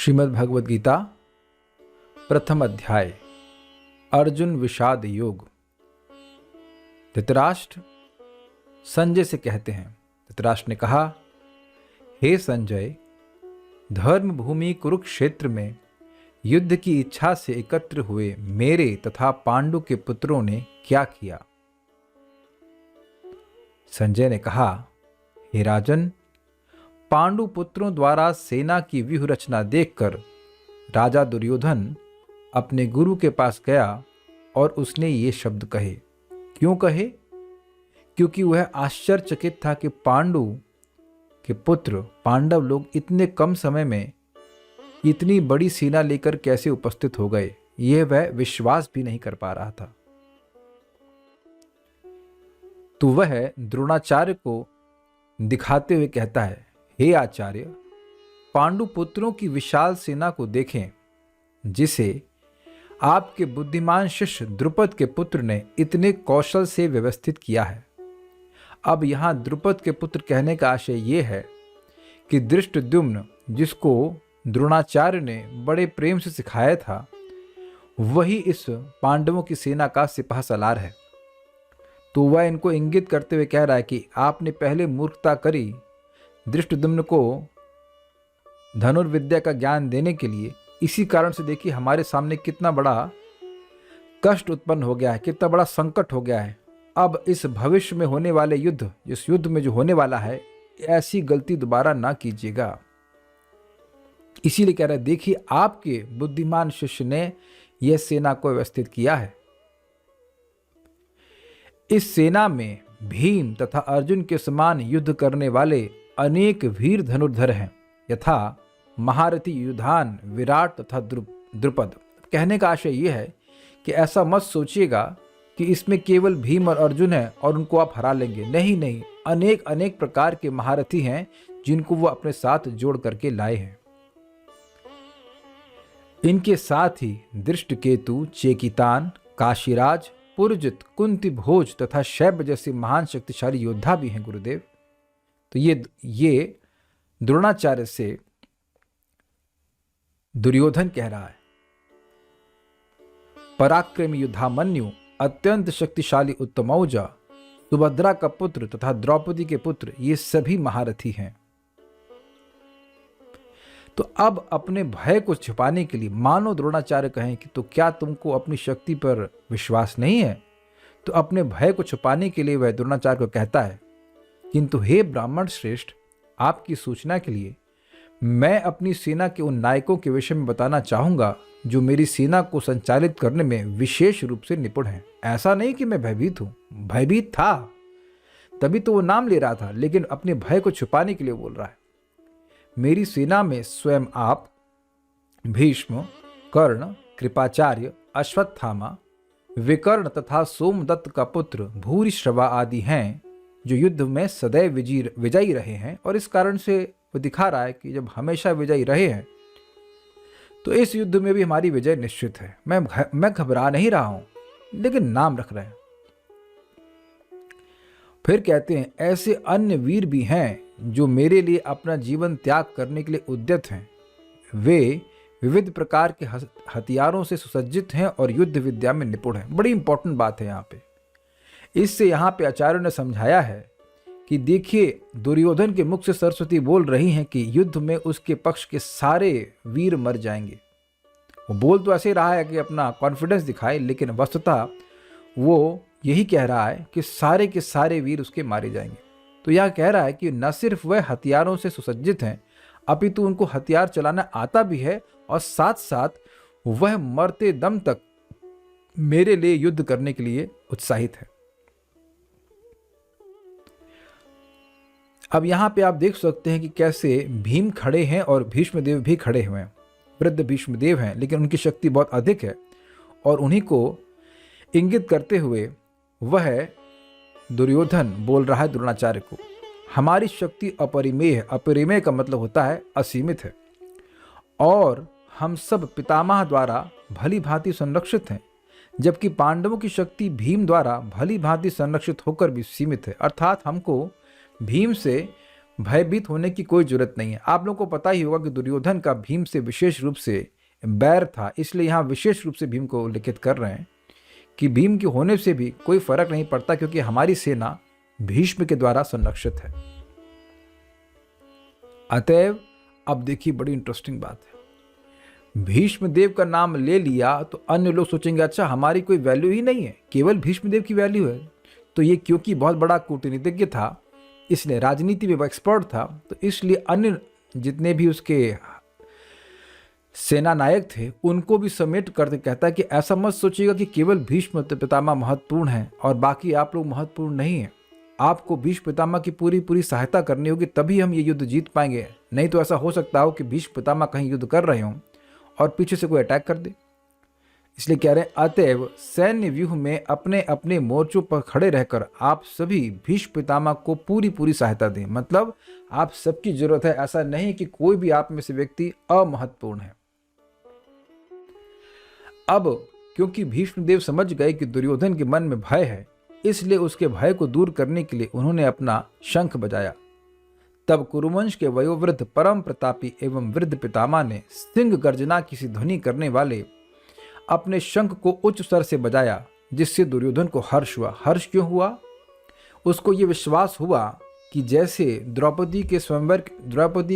श्रीमद् भगवद गीता प्रथम अध्याय अर्जुन विषाद योग। धृतराष्ट्र संजय से कहते हैं, धृतराष्ट्र ने कहा, हे संजय, धर्म भूमि कुरुक्षेत्र में युद्ध की इच्छा से एकत्र हुए मेरे तथा पांडु के पुत्रों ने क्या किया? संजय ने कहा, हे राजन, पांडु पुत्रों द्वारा सेना की व्यूह रचना देखकर राजा दुर्योधन अपने गुरु के पास गया और उसने ये शब्द कहे। क्यों कहे? क्योंकि वह आश्चर्यचकित था कि पांडु के पुत्र पांडव लोग इतने कम समय में इतनी बड़ी सेना लेकर कैसे उपस्थित हो गए, यह वह विश्वास भी नहीं कर पा रहा था। तो वह द्रोणाचार्य को दिखाते हुए कहता है, हे आचार्य, पांडु पुत्रों की विशाल सेना को देखें, जिसे आपके बुद्धिमान शिष्य द्रुपद के पुत्र ने इतने कौशल से व्यवस्थित किया है। अब यहां द्रुपद के पुत्र कहने का आशय यह है कि धृष्टद्युम्न, जिसको द्रोणाचार्य ने बड़े प्रेम से सिखाया था, वही इस पांडवों की सेना का सिपाह सलार है। तो वह इनको इंगित करते हुए कह रहा है कि आपने पहले मूर्खता करी, धृष्टद्युम्न को धनुर्विद्या का ज्ञान देने के लिए। इसी कारण से देखिए हमारे सामने कितना बड़ा कष्ट उत्पन्न हो गया है, कितना बड़ा संकट हो गया है। अब इस भविष्य में होने वाले युद्ध, इस युद्ध में जो होने वाला है, ऐसी गलती दोबारा ना कीजिएगा। इसीलिए कह रहा है, देखिए आपके बुद्धिमान शिष्य ने यह सेना को व्यवस्थित किया है। इस सेना में भीम तथा अर्जुन के समान युद्ध करने वाले अनेक वीर धनुर्धर हैं, यथा महारथी युधान, विराट तथा द्रुपद। कहने का आशय यह है कि ऐसा मत सोचिएगा कि इसमें केवल भीम और अर्जुन है और उनको आप हरा लेंगे। नहीं नहीं, अनेक अनेक प्रकार के महारथी हैं जिनको वो अपने साथ जोड़ करके लाए हैं। इनके साथ ही दृष्टकेतु, चेकितान, काशीराज, पुरजित, कुंती भोज तथा शैब्य जैसे महान शक्तिशाली योद्धा भी हैं गुरुदेव। तो ये द्रोणाचार्य से दुर्योधन कह रहा है। पराक्रमी युद्धामन्यु, अत्यंत शक्तिशाली उत्तमौजा, सुभद्रा का पुत्र तथा द्रौपदी के पुत्र, ये सभी महारथी हैं। तो अब अपने भय को छुपाने के लिए, मानो द्रोणाचार्य कहें कि तो क्या तुमको अपनी शक्ति पर विश्वास नहीं है? तो अपने भय को छुपाने के लिए वह द्रोणाचार्य को कहता है, किंतु हे ब्राह्मण श्रेष्ठ, आपकी सूचना के लिए मैं अपनी सेना के उन नायकों के विषय में बताना चाहूंगा जो मेरी सेना को संचालित करने में विशेष रूप से निपुण हैं। ऐसा नहीं कि मैं भयभीत हूं, भयभीत था तभी तो वो नाम ले रहा था, लेकिन अपने भय को छुपाने के लिए बोल रहा है। मेरी सेना में स्वयं आप, भीष्म, कर्ण, कृपाचार्य, अश्वत्थामा, विकर्ण तथा सोमदत्त का पुत्र भूरिश्रवा आदि हैं, जो युद्ध में सदैव विजयी रहे हैं। और इस कारण से वो दिखा रहा है कि जब हमेशा विजयी रहे हैं तो इस युद्ध में भी हमारी विजय निश्चित है। मैं घबरा नहीं रहा हूं, लेकिन नाम रख रहे हैं। फिर कहते हैं, ऐसे अन्य वीर भी हैं जो मेरे लिए अपना जीवन त्याग करने के लिए उद्यत हैं। वे विविध प्रकार के हथियारों से सुसज्जित हैं और युद्ध विद्या में निपुण हैं। बड़ी इंपॉर्टेंट बात है यहाँ पे। इससे यहाँ पे आचार्यों ने समझाया है कि देखिए, दुर्योधन के मुख से सरस्वती बोल रही हैं कि युद्ध में उसके पक्ष के सारे वीर मर जाएंगे। वो बोल तो ऐसे रहा है कि अपना कॉन्फिडेंस दिखाए, लेकिन वस्तुतः वो यही कह रहा है कि सारे के सारे वीर उसके मारे जाएंगे। तो यह कह रहा है कि न सिर्फ वह हथियारों से सुसज्जित हैं, अपितु उनको हथियार चलाना आता भी है, और साथ साथ वह मरते दम तक मेरे लिए युद्ध करने के लिए उत्साहित है। अब यहां पे आप देख सकते हैं कि कैसे भीम खड़े हैं और भीष्मदेव भी खड़े हुए हैं। वृद्ध भीष्मदेव हैं, लेकिन उनकी शक्ति बहुत अधिक है, और उन्हीं को इंगित करते हुए वह दुर्योधन बोल रहा है द्रोणाचार्य को, हमारी शक्ति अपरिमेय है। अपरिमेय का मतलब होता है असीमित है, और हम सब पितामह द्वारा भली भांति संरक्षित हैं, जबकि पांडवों की शक्ति भीम द्वारा भली भांति संरक्षित होकर भी सीमित है। अर्थात हमको भीम से भयभीत होने की कोई जरूरत नहीं है। आप लोगों को पता ही होगा कि दुर्योधन का भीम से विशेष रूप से बैर था, इसलिए यहाँ विशेष रूप से भीम को उल्लेखित कर रहे हैं कि भीम के होने से भी कोई फर्क नहीं पड़ता, क्योंकि हमारी सेना भीष्म के द्वारा संरक्षित है। अतएव अब देखिए बड़ी इंटरेस्टिंग बात है, भीष्म देव का नाम ले लिया तो अन्य लोग सोचेंगे अच्छा हमारी कोई वैल्यू ही नहीं है, केवल भीष्म देव की वैल्यू है। तो ये क्योंकि बहुत बड़ा कूटनीतिज्ञ था, इसलिए राजनीति में एक्सपर्ट था, तो इसलिए अन्य जितने भी उसके सेना नायक थे उनको भी समेट करके कहता है कि ऐसा मत सोचिएगा कि केवल भीष्म पितामह महत्वपूर्ण हैं और बाकी आप लोग महत्वपूर्ण नहीं हैं। आपको भीष्म पितामह की पूरी सहायता करनी होगी, तभी हम ये युद्ध जीत पाएंगे। नहीं तो ऐसा हो सकता हो कि भीष्म पितामह कहीं युद्ध कर रहे हों और पीछे से कोई अटैक कर दे। इसलिए कह रहे हैं अतएव सैन्य व्यूह में अपने अपने मोर्चों पर खड़े रहकर आप सभी भीष्म पितामह को पूरी सहायता दें। मतलब आप सबकी जरूरत है, ऐसा नहीं कि कोई भी आप में से व्यक्ति अमहत्वपूर्ण है। अब क्योंकि भीष्मदेव समझ गए कि दुर्योधन के मन में भय है, इसलिए उसके भय को दूर करने के लिए उन्होंने अपना शंख बजाया। तब कुरुवंश के वयोवृद्ध परम प्रतापी एवं वृद्ध पितामह ने सिंह गर्जना की सी ध्वनि करने वाले अपने शंख को उच्च स्वर से बजाया, जिससे दुर्योधन को हर्ष हुआ। हर्ष क्यों हुआ? उसको ये विश्वास हुआ कि जैसे द्रौपदी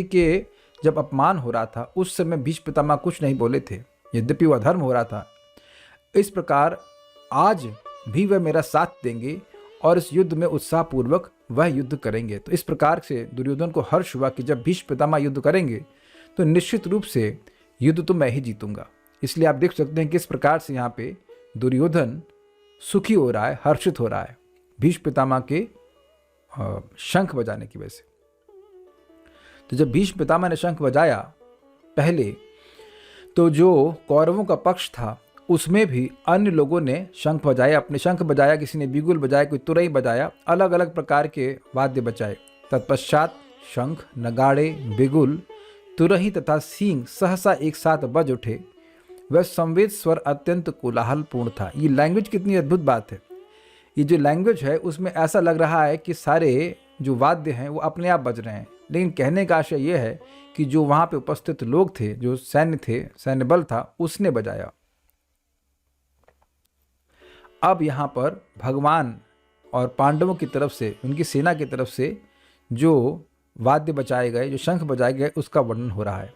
के जब अपमान हो रहा था उस समय भीष्म पितामह कुछ नहीं बोले थे, यद्यपि वह धर्म हो रहा था, इस प्रकार आज भी वह मेरा साथ देंगे और इस युद्ध में उत्साहपूर्वक वह युद्ध करेंगे। तो इस प्रकार से दुर्योधन को हर्ष हुआ कि जब भीष्म पितामह युद्ध करेंगे तो निश्चित रूप से युद्ध तो मैं ही जीतूंगा। इसलिए आप देख सकते हैं किस प्रकार से यहाँ पे दुर्योधन सुखी हो रहा है, हर्षित हो रहा है भीष्म पितामह के शंख बजाने की वजह से। तो जब भीष्म पितामह ने शंख बजाया पहले, तो जो कौरवों का पक्ष था उसमें भी अन्य लोगों ने शंख बजाया, अपने शंख बजाया, किसी ने बिगुल बजाया, कोई तुरई बजाया, अलग अलग प्रकार के वाद्य बजाए। तत्पश्चात शंख, नगाड़े, बिगुल, तुरही तथा सींग सहसा एक साथ बज उठे। वह संवेद स्वर अत्यंत कोलाहलपूर्ण था। ये लैंग्वेज कितनी अद्भुत बात है। ये जो लैंग्वेज है उसमें ऐसा लग रहा है कि सारे जो वाद्य हैं वो अपने आप बज रहे हैं, लेकिन कहने का आशय यह है कि जो वहाँ पे उपस्थित लोग थे, जो सैन्य बल था, उसने बजाया। अब यहाँ पर भगवान और पांडवों की तरफ से, उनकी सेना की तरफ से जो वाद्य बजाए गए, जो शंख बजाए गए, उसका वर्णन हो रहा है।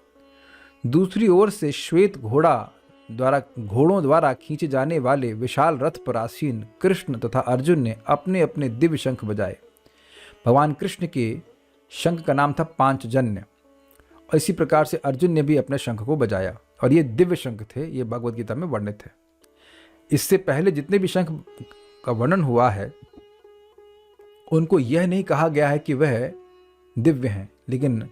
दूसरी ओर से श्वेत घोड़ों द्वारा खींचे जाने वाले विशाल रथ पर आसीन कृष्ण तथा अर्जुन ने अपने अपने दिव्य शंख बजाए। भगवान कृष्ण के शंख का नाम था पांचजन्य, और इसी प्रकार से अर्जुन ने भी अपने शंख को बजाया, और ये दिव्य शंख थे, ये भगवद गीता में वर्णित है। इससे पहले जितने भी शंख का वर्णन हुआ है उनको यह नहीं कहा गया है कि वह दिव्य हैं, लेकिन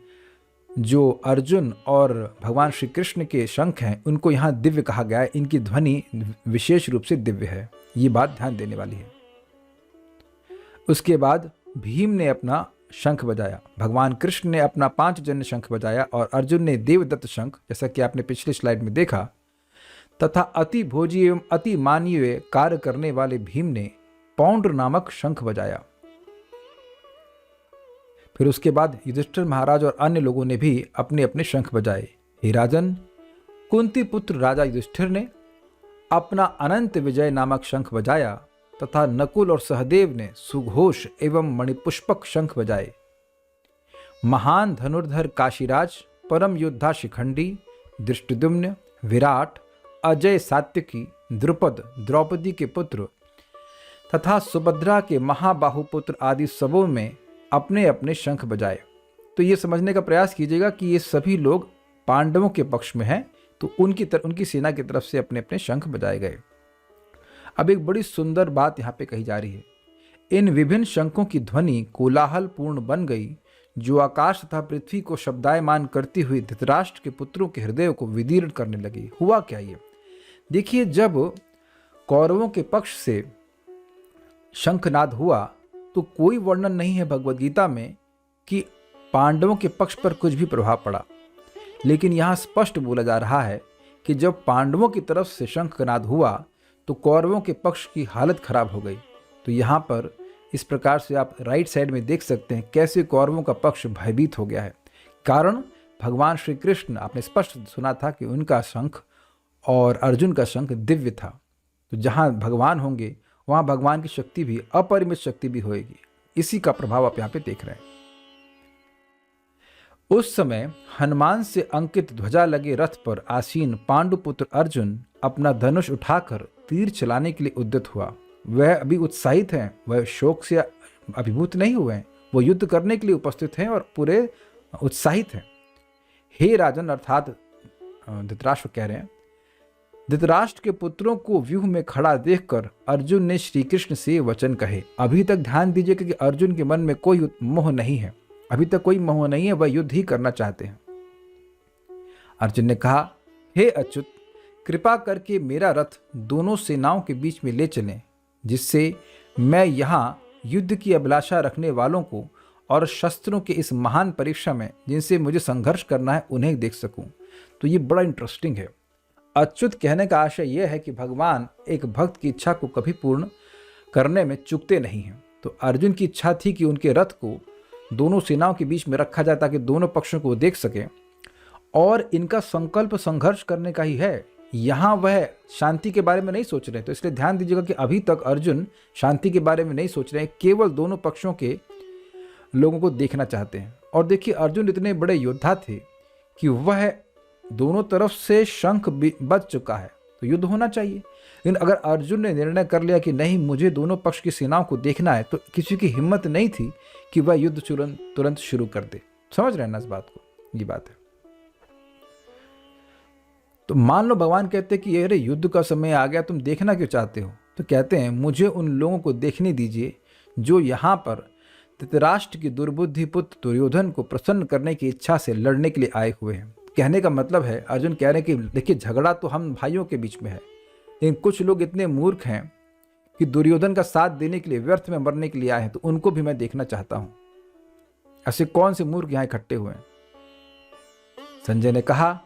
जो अर्जुन और भगवान श्री कृष्ण के शंख हैं उनको यहाँ दिव्य कहा गया है। इनकी ध्वनि विशेष रूप से दिव्य है, ये बात ध्यान देने वाली है। उसके बाद भीम ने अपना शंख बजाया, भगवान कृष्ण ने अपना पांचजन्य शंख बजाया, और अर्जुन ने देवदत्त शंख, जैसा कि आपने पिछले स्लाइड में देखा, तथा अति भोजी एवं अति मानवीय कार्य करने वाले भीम ने पौंड्र नामक शंख बजाया। फिर उसके बाद युधिष्ठिर महाराज और अन्य लोगों ने भी अपने अपने शंख बजाए। हे राजन, कुंती पुत्र राजा युधिष्ठिर ने अपना अनंत विजय नामक शंख बजाया, तथा नकुल और सहदेव ने सुघोष एवं मणिपुष्पक शंख बजाए। महान धनुर्धर काशीराज, परम योद्धा शिखंडी, दृष्टिद्युम्न, विराट, अजय सात्विकी, द्रुपद, द्रौपदी के पुत्र तथा सुभद्रा के महाबाहु पुत्र आदि सबों में अपने अपने शंख बजाए। तो ये समझने का प्रयास कीजिएगा कि ये सभी लोग पांडवों के पक्ष में हैं, तो उनकी सेना की तरफ से अपने अपने शंख बजाए गए। अब एक बड़ी सुंदर बात यहाँ पे कही जा रही है। इन विभिन्न शंखों की ध्वनि कोलाहल पूर्ण बन गई, जो आकाश तथा पृथ्वी को शब्दायमान करती हुई धृतराष्ट्र के पुत्रों के हृदय को विदीर्ण करने लगी। हुआ क्या ये देखिए, जब कौरवों के पक्ष से शंखनाद हुआ तो कोई वर्णन नहीं है भगवद गीता में कि पांडवों के पक्ष पर कुछ भी प्रभाव पड़ा, लेकिन यहाँ स्पष्ट बोला जा रहा है कि जब पांडवों की तरफ से शंखनाद हुआ तो कौरवों के पक्ष की हालत खराब हो गई। तो यहाँ पर इस प्रकार से आप राइट साइड में देख सकते हैं कैसे कौरवों का पक्ष भयभीत हो गया है। कारण भगवान श्री कृष्ण, आपने स्पष्ट सुना था कि उनका शंख और अर्जुन का शंख दिव्य था। तो जहाँ भगवान होंगे वहाँ भगवान की शक्ति भी, अपरिमित शक्ति भी होएगी। इसी का प्रभाव आप यहाँ पे देख रहे हैं। उस समय हनुमान से अंकित ध्वजा लगे रथ पर आसीन पांडुपुत्र अर्जुन अपना धनुष उठाकर तीर चलाने के लिए उद्यत हुआ। वह अभी उत्साहित हैं, वह शोक से अभिभूत नहीं हुए हैं, वो युद्ध करने के लिए उपस्थित हैं और पूरे उत्साहित हैं। हे राजन, अर्थात धृतराष्ट्र कह रहे हैं, धृतराष्ट्र के पुत्रों को व्यूह में खड़ा देखकर अर्जुन ने श्री कृष्ण से वचन कहे। अभी तक ध्यान दीजिएगा कि अर्जुन के मन में कोई मोह नहीं है, अभी तक कोई मोह नहीं है, वह युद्ध ही करना चाहते हैं। अर्जुन ने कहा, हे अच्युत, कृपा करके मेरा रथ दोनों सेनाओं के बीच में ले चलें, जिससे मैं यहाँ युद्ध की अभिलाषा रखने वालों को और शस्त्रों के इस महान परीक्षा में जिनसे मुझे संघर्ष करना है उन्हें देख सकूं। तो ये बड़ा इंटरेस्टिंग है। अच्युत कहने का आशय यह है कि भगवान एक भक्त की इच्छा को कभी पूर्ण करने में चूकते नहीं हैं। तो अर्जुन की इच्छा थी कि उनके रथ को दोनों सेनाओं के बीच में रखा जाए ताकि दोनों पक्षों को देख सकें, और इनका संकल्प संघर्ष करने का ही है। यहाँ वह शांति के बारे में नहीं सोच रहे। तो इसलिए ध्यान दीजिएगा कि अभी तक अर्जुन शांति के बारे में नहीं सोच रहे हैं, केवल दोनों पक्षों के लोगों को देखना चाहते हैं। और देखिए, अर्जुन इतने बड़े योद्धा थे कि वह दोनों तरफ से शंख बज चुका है, तो युद्ध होना चाहिए। लेकिन अगर अर्जुन ने निर्णय कर लिया कि नहीं, मुझे दोनों पक्ष की सेनाओं को देखना है, तो किसी की हिम्मत नहीं थी कि वह युद्ध तुरंत शुरू कर दे। समझ रहे हैं ना इस बात को? ये बात है। तो मान लो भगवान कहते हैं कि अरे युद्ध का समय आ गया, तुम देखना क्यों चाहते हो? तो कहते हैं, मुझे उन लोगों को देखने दीजिए जो यहाँ पर धृतराष्ट्र की दुर्बुद्धि पुत्र दुर्योधन को प्रसन्न करने की इच्छा से लड़ने के लिए आए हुए हैं। कहने का मतलब है, अर्जुन कह रहे हैं कि देखिए, झगड़ा तो हम भाइयों के बीच में है, लेकिन कुछ लोग इतने मूर्ख हैं कि दुर्योधन का साथ देने के लिए, व्यर्थ में मरने के लिए आए हैं, तो उनको भी मैं देखना चाहता हूं। ऐसे कौन से मूर्ख यहां इकट्ठे हुए हैं? संजय ने कहा,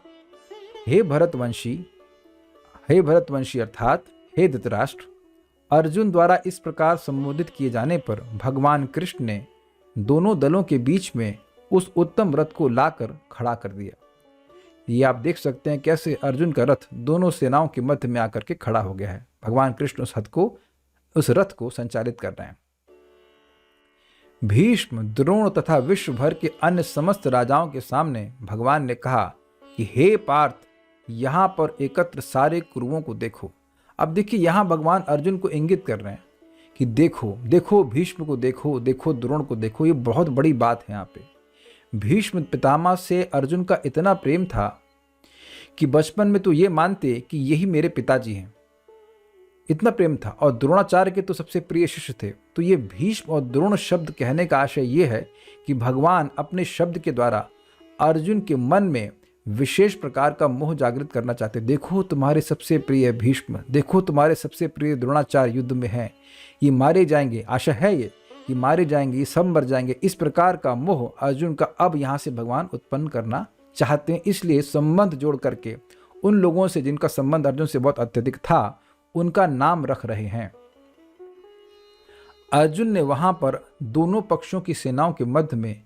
हे भरतवंशी अर्थात हे धृतराष्ट्र, अर्जुन द्वारा इस प्रकार संबोधित किए जाने पर भगवान कृष्ण ने दोनों दलों के बीच में उस उत्तम रथ को लाकर खड़ा कर दिया। ये आप देख सकते हैं कैसे अर्जुन का रथ दोनों सेनाओं के मध्य में आकर के खड़ा हो गया है। भगवान कृष्ण उस रथ को संचालित कर रहे हैं। भीष्म, द्रोण तथा विश्व भर के अन्य समस्त राजाओं के सामने भगवान ने कहा कि हे पार्थ, यहाँ पर एकत्र सारे कुरुओं को देखो। अब देखिए, यहाँ भगवान अर्जुन को इंगित कर रहे हैं कि देखो भीष्म को देखो द्रोण को देखो। ये बहुत बड़ी बात है। यहाँ पे भीष्म पितामह से अर्जुन का इतना प्रेम था कि बचपन में तो ये मानते कि यही मेरे पिताजी हैं, इतना प्रेम था। और द्रोणाचार्य के तो सबसे प्रिय शिष्य थे। तो ये भीष्म और द्रोण शब्द कहने का आशय ये है कि भगवान अपने शब्द के द्वारा अर्जुन के मन में विशेष प्रकार का मोह जागृत करना चाहते। देखो, तुम्हारे सबसे प्रिय भीष्म, देखो तुम्हारे सबसे प्रिय द्रोणाचार्य युद्ध में हैं, ये मारे जाएंगे। आशा है ये मारे जाएंगे, ये सब मर जाएंगे। इस प्रकार का मोह अर्जुन का अब यहाँ से भगवान उत्पन्न करना चाहते हैं। इसलिए संबंध जोड़ करके उन लोगों से जिनका संबंध अर्जुन से बहुत अत्यधिक था, उनका नाम रख रहे हैं। अर्जुन ने वहां पर दोनों पक्षों की सेनाओं के मध्य में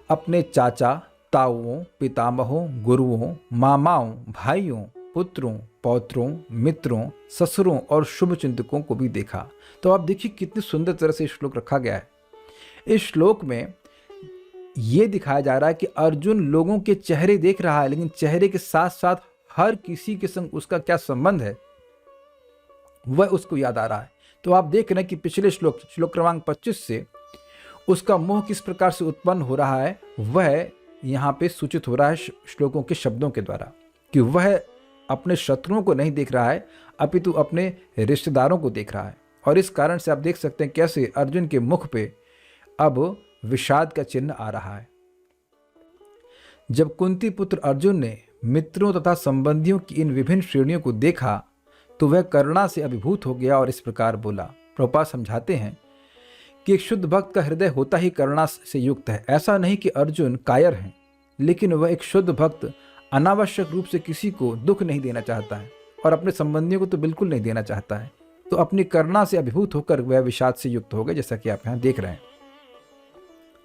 अपने चाचा, ताऊओं, पितामहों, गुरुओं, मामाओं, भाइयों, पुत्रों, पौत्रों, मित्रों, ससुरों और शुभ चिंतकों को भी देखा। तो आप देखिए कितनी सुंदर तरह से श्लोक रखा गया है। इस श्लोक में यह दिखाया जा रहा है कि अर्जुन लोगों के चेहरे देख रहा है, लेकिन चेहरे के साथ साथ हर किसी के संग उसका क्या संबंध है वह उसको याद आ रहा है। तो आप देख रहे हैं कि पिछले श्लोक क्रमांक 25 से उसका मोह किस प्रकार से उत्पन्न हो रहा है, वह यहाँ पे सूचित हो रहा है श्लोकों के शब्दों के द्वारा, कि वह अपने शत्रुओं को नहीं देख रहा है, अपितु अपने रिश्तेदारों को देख रहा है। और इस कारण से आप देख सकते हैं कैसे अर्जुन के मुख पे अब विषाद का चिन्ह आ रहा है। जब कुंती पुत्र अर्जुन ने मित्रों तथा संबंधियों की इन विभिन्न श्रेणियों को देखा तो वह करुणा से अभिभूत हो गया और इस प्रकार बोला। प्रभुपाद समझाते हैं कि एक शुद्ध भक्त का हृदय होता ही करुणा से युक्त है। ऐसा नहीं कि अर्जुन कायर हैं, लेकिन वह एक शुद्ध भक्त अनावश्यक रूप से किसी को दुख नहीं देना चाहता है और अपने संबंधियों को तो बिल्कुल नहीं देना चाहता है। तो अपनी करुणा से अभिभूत होकर वह विषाद से युक्त हो गए, जैसा कि आप यहाँ देख रहे हैं।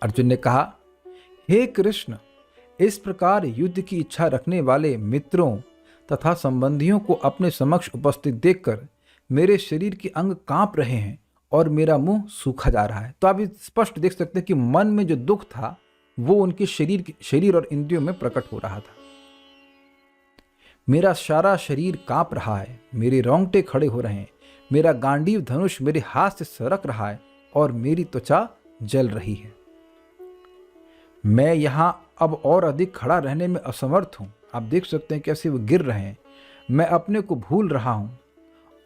अर्जुन ने कहा, हे कृष्ण, इस प्रकार युद्ध की इच्छा रखने वाले मित्रों तथा संबंधियों को अपने समक्ष उपस्थित देखकर मेरे शरीर के अंग कांप रहे हैं और मेरा मुंह सूखा जा रहा है। तो आप स्पष्ट देख सकते हैं कि मन में जो दुख था वो उनके शरीर और इंद्रियों में प्रकट हो रहा था। मेरा सारा शरीर कांप रहा है, मेरे रोंगटे खड़े हो रहे हैं, मेरा गांडीव धनुष मेरे हाथ से सरक रहा है और मेरी त्वचा जल रही है। मैं यहां अब और अधिक खड़ा रहने में असमर्थ हूं। आप देख सकते हैं कैसे वो गिर रहे हैं। मैं अपने को भूल रहा हूं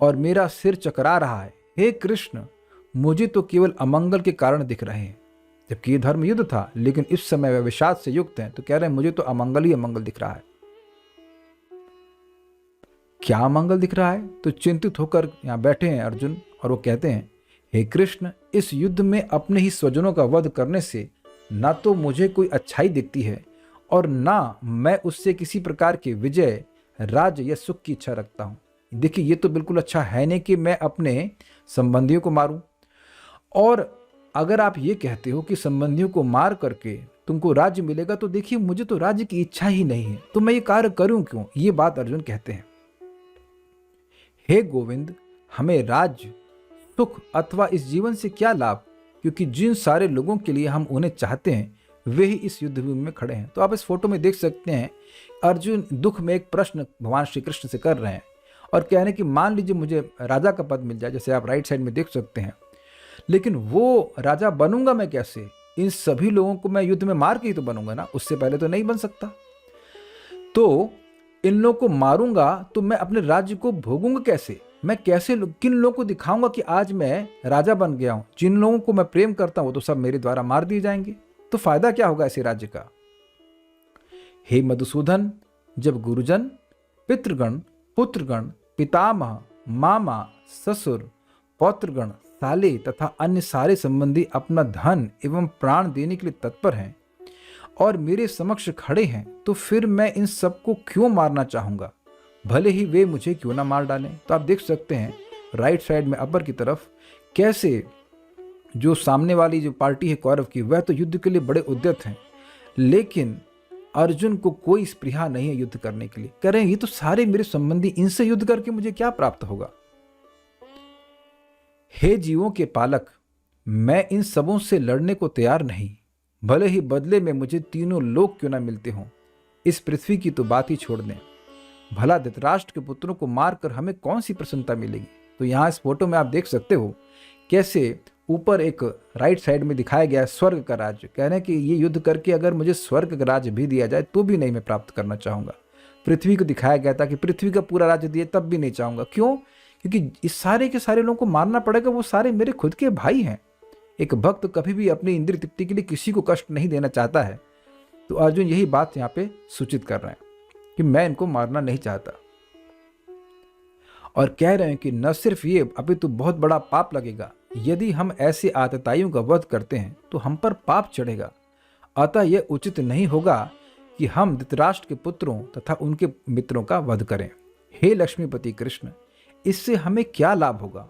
और मेरा सिर चकरा रहा है। हे कृष्ण, मुझे तो केवल अमंगल के कारण दिख रहे हैं। जबकि ये धर्म युद्ध था, लेकिन इस समय वे विषाद से युक्त हैं, तो कह रहे हैं मुझे तो अमंगल ही अमंगल दिख रहा है। क्या अमंगल दिख रहा है? तो चिंतित होकर यहाँ बैठे हैं अर्जुन और वो कहते हैं, हे कृष्ण, इस युद्ध में अपने ही स्वजनों का वध करने से ना तो मुझे कोई अच्छाई दिखती है और ना मैं उससे किसी प्रकार के विजय, राज्य या सुख की इच्छा रखता हूं। देखिए, ये तो बिल्कुल अच्छा है नहीं कि मैं अपने संबंधियों को मारूं। और अगर आप ये कहते हो कि संबंधियों को मार करके तुमको राज्य मिलेगा, तो देखिए मुझे तो राज्य की इच्छा ही नहीं है, तो मैं ये कार्य करूं क्यों? ये बात अर्जुन कहते हैं। हे गोविंद, हमें राज्य, सुख अथवा इस जीवन से क्या लाभ, क्योंकि जिन सारे लोगों के लिए हम उन्हें चाहते हैं वे ही इस युद्ध भूमि में खड़े हैं। तो आप इस फोटो में देख सकते हैं अर्जुन दुख में एक प्रश्न भगवान श्री कृष्ण से कर रहे हैं और कह रहे हैं कि मान लीजिए मुझे राजा का पद मिल जाए, जैसे आप राइट साइड में देख सकते हैं, लेकिन वो राजा बनूंगा मैं कैसे? इन सभी लोगों को मैं युद्ध में मार के ही तो बनूंगा ना, उससे पहले तो नहीं बन सकता। तो इन लोगों को मारूंगा तो मैं अपने राज्य को भोगूंगा कैसे? मैं कैसे किन लोगों को दिखाऊंगा कि आज मैं राजा बन गया हूं? जिन लोगों को मैं प्रेम करता हूं वो तो सब मेरे द्वारा मार दिए जाएंगे, तो फायदा क्या होगा ऐसे राज्य का? हे मधुसूदन, जब गुरुजन, पितृगण, पुत्रगण, पितामह, मामा, ससुर, पौत्रगण, साले तथा अन्य सारे संबंधी अपना धन एवं प्राण देने के लिए तत्पर हैं और मेरे समक्ष खड़े हैं, तो फिर मैं इन सबको क्यों मारना चाहूंगा, भले ही वे मुझे क्यों ना मार डालें। तो आप देख सकते हैं राइट साइड में अपर की तरफ कैसे जो सामने वाली जो पार्टी है कौरव की, वह तो युद्ध के लिए बड़े उद्यत हैं, लेकिन अर्जुन को कोई स्पृहा नहीं है युद्ध करने के लिए। कह रहे हैं ये तो सारे मेरे संबंधी, इनसे युद्ध करके मुझे क्या प्राप्त होगा? हे जीवों के पालक, मैं इन सबों से लड़ने को तैयार नहीं, भले ही बदले में मुझे तीनों लोक क्यों ना मिलते हों। इस पृथ्वी की तो बात ही छोड़ दें, भला धृतराष्ट्र के पुत्रों को मारकर हमें कौन सी प्रसन्नता मिलेगी? तो यहाँ इस फोटो में आप देख सकते हो कैसे ऊपर एक राइट साइड में दिखाया गया है स्वर्ग का राज्य। कह रहे हैं कि ये युद्ध करके अगर मुझे स्वर्ग का राज्य भी दिया जाए तो भी नहीं मैं प्राप्त करना चाहूंगा। पृथ्वी को दिखाया गया था कि पृथ्वी का पूरा राज्य दिए तब भी नहीं चाहूंगा। क्यों? क्योंकि इस सारे के सारे लोगों को मारना पड़ेगा, वो सारे मेरे खुद के भाई हैं। एक भक्त कभी भी अपनी इंद्रिय तृप्ति के लिए किसी को कष्ट नहीं देना चाहता है। तो अर्जुन यही बात यहाँ पे सूचित कर रहे हैं कि मैं इनको मारना नहीं चाहता, और कह रहे हैं कि न सिर्फ ये, अभी तो बहुत बड़ा पाप लगेगा। यदि हम ऐसे आतताइयों का वध करते हैं तो हम पर पाप चढ़ेगा। अतः यह उचित नहीं होगा कि हम धृतराष्ट्र के पुत्रों तथा उनके मित्रों का वध करें। हे लक्ष्मीपति कृष्ण, इससे हमें क्या लाभ होगा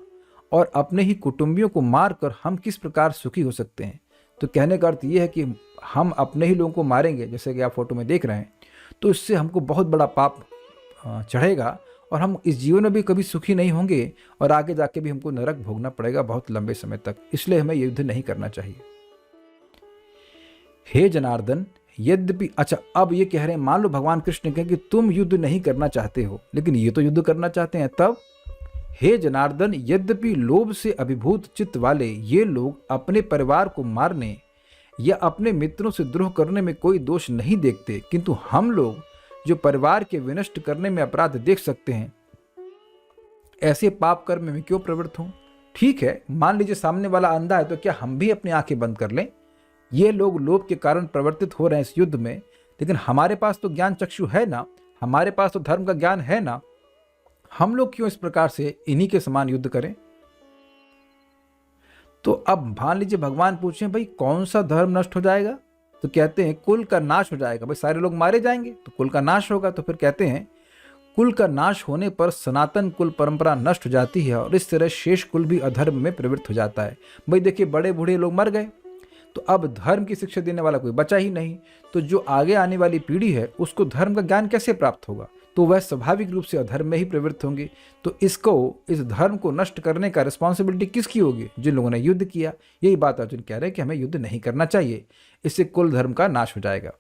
और अपने ही कुटुंबियों को मारकर हम किस प्रकार सुखी हो सकते हैं? तो कहने का अर्थ यह है कि हम अपने ही लोगों को मारेंगे, जैसे कि आप फोटो में देख रहे हैं, तो इससे हमको बहुत बड़ा पाप चढ़ेगा और हम इस जीवन में भी कभी सुखी नहीं होंगे और आगे जाके भी हमको नरक भोगना पड़ेगा बहुत लंबे समय तक। इसलिए हमें युद्ध नहीं करना चाहिए। हे जनार्दन, यद्यपि, अच्छा अब ये कह रहे हैं, मान लो भगवान कृष्ण कहें कि तुम युद्ध नहीं करना चाहते हो, लेकिन ये तो युद्ध करना चाहते हैं, तब हे जनार्दन, यद्यपि लोभ से अभिभूत चित्त वाले ये लोग अपने परिवार को मारने या अपने मित्रों से द्रोह करने में कोई दोष नहीं देखते, किंतु हम लोग जो परिवार के विनष्ट करने में अपराध देख सकते हैं, ऐसे पाप कर्म में क्यों प्रवृत्त हूं? ठीक है, मान लीजिए सामने वाला अंधा है, तो क्या हम भी अपनी आंखें बंद कर लें? ये लोग लोभ के कारण प्रवर्तित हो रहे हैं इस युद्ध में, लेकिन हमारे पास तो ज्ञान चक्षु है ना, हमारे पास तो धर्म का ज्ञान है ना, हम लोग क्यों इस प्रकार से इन्हीं के समान युद्ध करें? तो अब मान लीजिए भगवान पूछें, भाई कौन सा धर्म नष्ट हो जाएगा? तो कहते हैं कुल का नाश हो जाएगा। भाई सारे लोग मारे जाएंगे तो कुल का नाश होगा। तो फिर कहते हैं कुल का नाश होने पर सनातन कुल परंपरा नष्ट हो जाती है और इस तरह शेष कुल भी अधर्म में प्रवृत्त हो जाता है। भाई देखिए, बड़े बूढ़े लोग मर गए तो अब धर्म की शिक्षा देने वाला कोई बचा ही नहीं, तो जो आगे आने वाली पीढ़ी है उसको धर्म का ज्ञान कैसे प्राप्त होगा? तो वह स्वाभाविक रूप से अधर्म में ही प्रवृत्त होंगे। तो इस धर्म को नष्ट करने का रिस्पॉन्सिबिलिटी किसकी होगी? जिन लोगों ने युद्ध किया। यही बात अर्जुन कह रहे हैं कि हमें युद्ध नहीं करना चाहिए, इससे कुल धर्म का नाश हो जाएगा।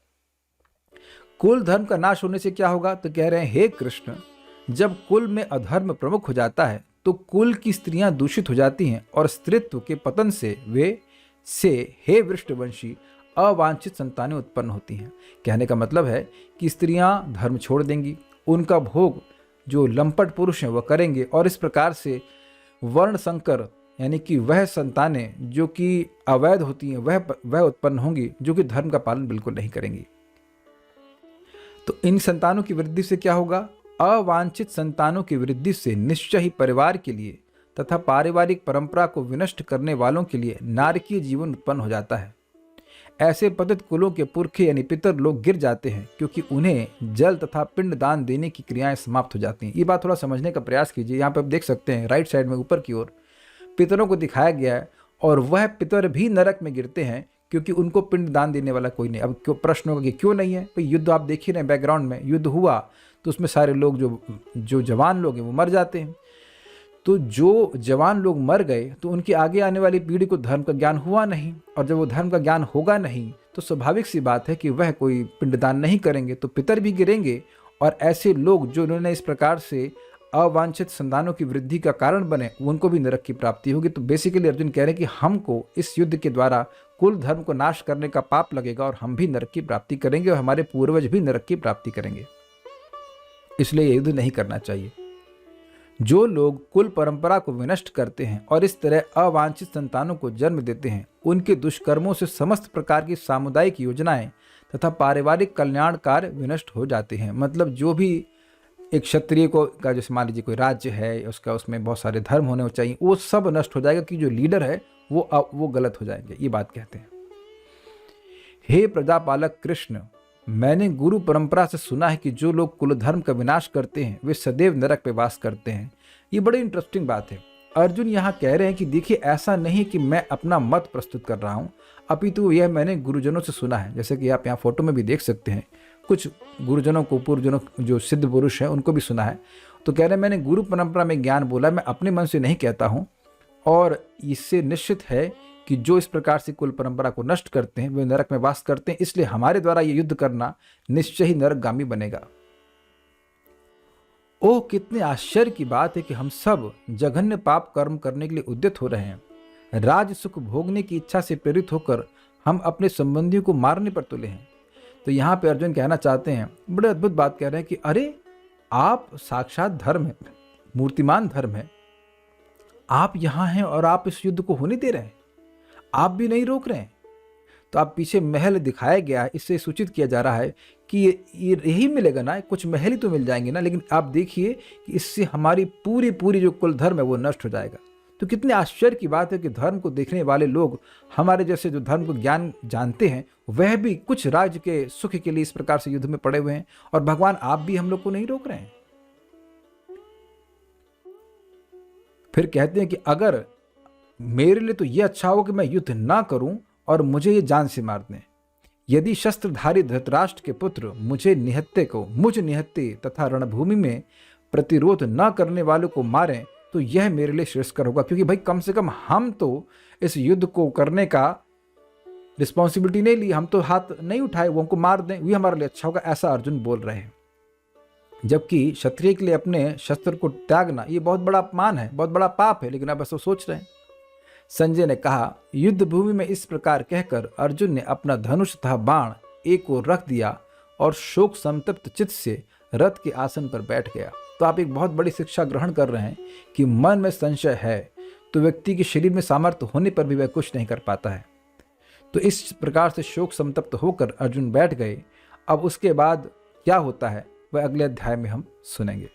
कुल धर्म का नाश होने से क्या होगा? तो कह रहे हैं, हे कृष्ण, जब कुल में अधर्म प्रमुख हो जाता है तो कुल की स्त्रियां दूषित हो जाती हैं और स्त्रीत्व के पतन से हे वृष्टवंशी अवांछित संतानें उत्पन्न होती हैं। कहने का मतलब है कि स्त्रियां धर्म छोड़ देंगी, उनका भोग जो लंपट पुरुष हैं वह करेंगे और इस प्रकार से वर्ण संकर यानी कि वह संतानें जो कि अवैध होती हैं वह उत्पन्न होंगी जो कि धर्म का पालन बिल्कुल नहीं करेंगी। तो इन संतानों की वृद्धि से क्या होगा? अवांछित संतानों की वृद्धि से निश्चय ही परिवार के लिए तथा पारिवारिक परंपरा को विनष्ट करने वालों के लिए नारकीय जीवन उत्पन्न हो जाता है। ऐसे पतित कुलों के पुरखे यानी पितर लोग गिर जाते हैं क्योंकि उन्हें जल तथा पिंड दान देने की क्रियाएं समाप्त हो जाती हैं। ये बात थोड़ा समझने का प्रयास कीजिए। यहाँ पर आप देख सकते हैं राइट साइड में ऊपर की ओर पितरों को दिखाया गया है और वह पितर भी नरक में गिरते हैं क्योंकि उनको पिंड दान देने वाला कोई नहीं। अब क्यों प्रश्न होगा कि क्यों नहीं है? भाई युद्ध आप देख ही रहे हैं, बैकग्राउंड में युद्ध हुआ तो उसमें सारे लोग जो जवान लोग हैं वो मर जाते हैं। तो जो जवान लोग मर गए तो उनकी आगे आने वाली पीढ़ी को धर्म का ज्ञान हुआ नहीं, और जब वो धर्म का ज्ञान होगा नहीं तो स्वाभाविक सी बात है कि वह कोई पिंडदान नहीं करेंगे, तो पितर भी गिरेंगे। और ऐसे लोग जो उन्होंने इस प्रकार से अवांछित संतानों की वृद्धि का कारण बने उनको भी नरक की प्राप्ति होगी। तो बेसिकली अर्जुन कह रहे हैं कि हमको इस युद्ध के द्वारा कुल धर्म को नाश करने का पाप लगेगा और हम भी नरक की प्राप्ति करेंगे और हमारे पूर्वज भी नरक की प्राप्ति करेंगे, इसलिए ये युद्ध नहीं करना चाहिए। जो लोग कुल परंपरा को विनष्ट करते हैं और इस तरह अवांछित संतानों को जन्म देते हैं उनके दुष्कर्मों से समस्त प्रकार की सामुदायिक योजनाएं तथा पारिवारिक कल्याण कार्य विनष्ट हो जाते हैं। मतलब जो भी एक क्षत्रिय को का जैसे मान लीजिए कोई राज्य है उसका उसमें बहुत सारे धर्म होने चाहिए, वो सब नष्ट हो जाएगा कि जो लीडर है वो गलत हो जाएंगे। ये बात कहते हैं। हे प्रजापालक कृष्ण, मैंने गुरु परंपरा से सुना है कि जो लोग कुल धर्म का विनाश करते हैं वे सदैव नरक में वास करते हैं। ये बड़ी इंटरेस्टिंग बात है। अर्जुन यहाँ कह रहे हैं कि देखिए, ऐसा नहीं कि मैं अपना मत प्रस्तुत कर रहा हूँ, अपितु यह मैंने गुरुजनों से सुना है। जैसे कि आप यहाँ फोटो में भी देख सकते हैं, कुछ गुरुजनों को पूर्वजनों जो सिद्ध पुरुष हैं उनको भी सुना है। तो कह रहे हैं मैंने गुरु परंपरा में ज्ञान बोला, मैं अपने मन से नहीं कहता हूँ, और इससे निश्चित है कि जो इस प्रकार से कुल परंपरा को नष्ट करते हैं वे नरक में वास करते हैं, इसलिए हमारे द्वारा ये युद्ध करना निश्चय ही नरकगामी बनेगा। ओह, कितने आश्चर्य की बात है कि हम सब जघन्य पाप कर्म करने के लिए उद्यत हो रहे हैं। राज सुख भोगने की इच्छा से प्रेरित होकर हम अपने संबंधियों को मारने पर तुले हैं। तो यहाँ पे अर्जुन कहना चाहते हैं, बड़े अद्भुत बात कह रहे हैं कि अरे आप साक्षात धर्म है, मूर्तिमान धर्म है, आप यहाँ हैं और आप इस युद्ध को होने दे रहे हैं, आप भी नहीं रोक रहे हैं। तो आप पीछे महल दिखाया गया है, इससे सूचित किया जा रहा है कि ये यही मिलेगा ना, कुछ महल ही तो मिल जाएंगे ना, लेकिन आप देखिए कि इससे हमारी पूरी जो कुल धर्म है वो नष्ट हो जाएगा। तो कितने आश्चर्य की बात है कि धर्म को देखने वाले लोग, हमारे जैसे जो धर्म को ज्ञान जानते हैं, वह भी कुछ राज्य के सुख के लिए इस प्रकार से युद्ध में पड़े हुए हैं, और भगवान आप भी हम लोग को नहीं रोक रहे हैं। फिर कहते हैं कि अगर मेरे लिए तो यह अच्छा हो कि मैं युद्ध ना करूं और मुझे ये जान से मार दें। यदि शस्त्रधारी धृतराष्ट्र के पुत्र मुझ निहत्ते तथा रणभूमि में प्रतिरोध न करने वालों को मारें तो यह मेरे लिए श्रेयस्कर होगा, क्योंकि भाई कम से कम हम तो इस युद्ध को करने का रिस्पॉन्सिबिलिटी नहीं ली, हम तो हाथ नहीं उठाए, वो हमको मार दें, वही हमारे लिए अच्छा होगा, ऐसा अर्जुन बोल रहे हैं। जबकि क्षत्रिय के लिए अपने शस्त्र को त्यागना ये बहुत बड़ा अपमान है, बहुत बड़ा पाप है, लेकिन अब ऐसा सोच रहे हैं। संजय ने कहा, युद्ध भूमि में इस प्रकार कहकर अर्जुन ने अपना धनुष तथा बाण एक ओर रख दिया और शोक संतप्त चित्त से रथ के आसन पर बैठ गया। तो आप एक बहुत बड़ी शिक्षा ग्रहण कर रहे हैं कि मन में संशय है तो व्यक्ति के शरीर में सामर्थ्य होने पर भी वह कुछ नहीं कर पाता है। तो इस प्रकार से शोक संतप्त होकर अर्जुन बैठ गए। अब उसके बाद क्या होता है वह अगले अध्याय में हम सुनेंगे।